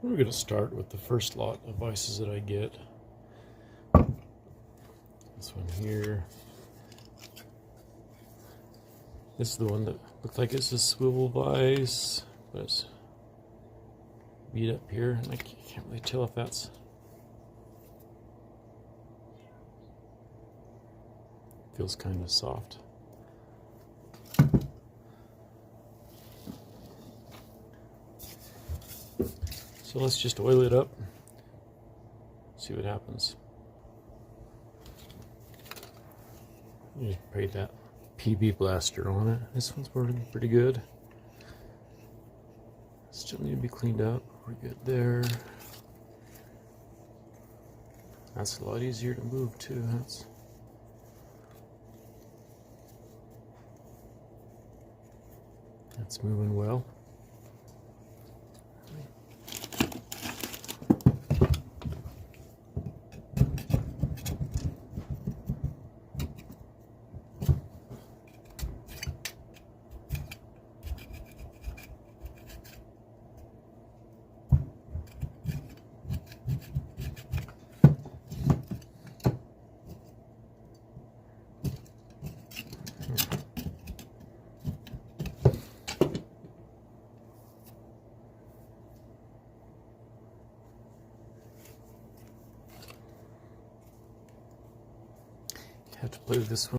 We're going to start with the first lot of vices that I get. This one here. This is the one that looks like it's a swivel vise, but it's beat up here, and I can't really tell if that's feels kind of soft. So let's just oil it up, see what happens. You just spray that PB blaster on it. This one's working pretty good. Still need to be cleaned up. We're good there. That's a lot easier to move too. That's moving well. Have to play with this one.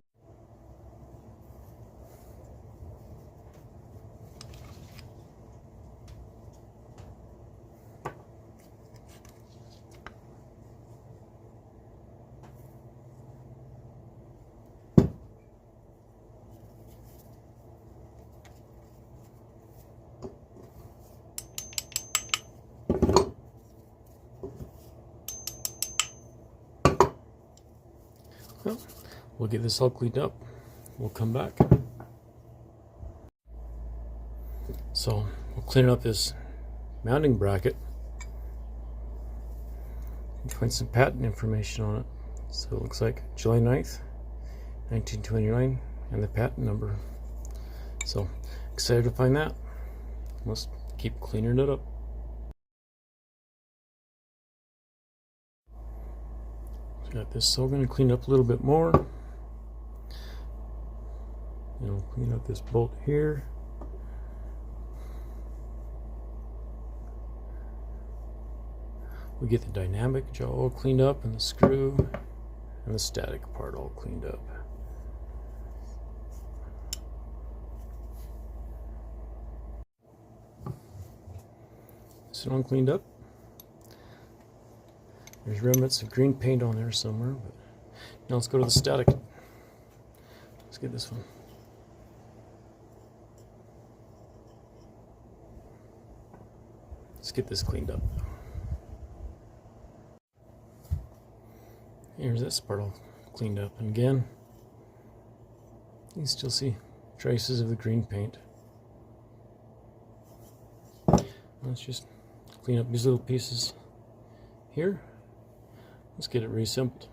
Well, we'll get this all cleaned up. We'll come back. So we'll clean up this mounting bracket and find some patent information on it. So it looks like July 9th, 1929, and the patent number. So excited to find that. Let's keep cleaning it up. Got this, so we're going to clean up a little bit more. Clean up this bolt here. We get the dynamic jaw all cleaned up, and the screw and the static part all cleaned up. This one cleaned up. There's remnants of green paint on there somewhere, but now let's go to the static. Let's get this one. Let's get this cleaned up. Here's this part all cleaned up, and again, you can still see traces of the green paint. Let's just clean up these little pieces here. Let's get it reassembled.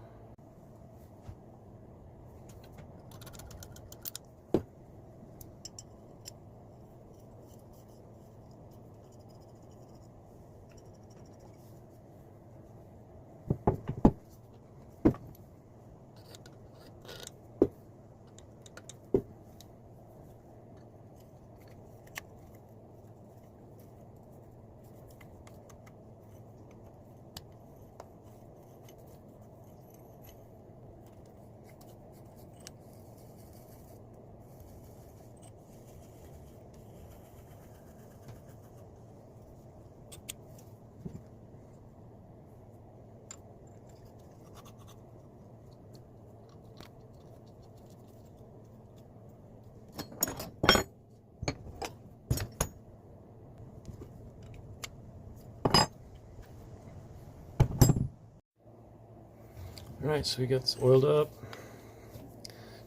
Alright, so we got this oiled up.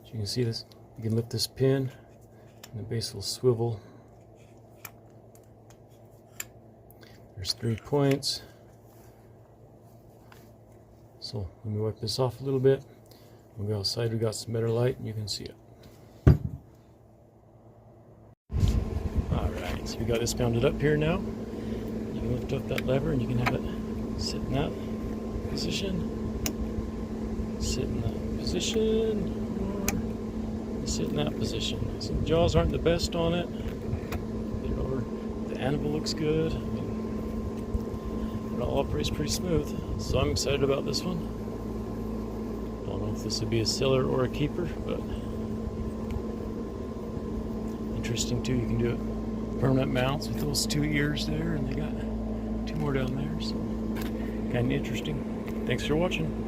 As you can see this, you can lift this pin and the base will swivel. There's 3 points. So let me wipe this off a little bit. We'll go outside, we got some better light and you can see it. Alright, so we got this mounted up here now. You you lift up that lever and you can have it sit in that position, sit in that position, or sit in that position. So the jaws aren't the best on it. The anvil looks good. I mean, it all operates pretty smooth. So I'm excited about this one. I don't know if this would be a seller or a keeper, but interesting too. You can do it permanent mounts with those 2 ears there, and they got 2 more down there, so kind of interesting. Thanks for watching.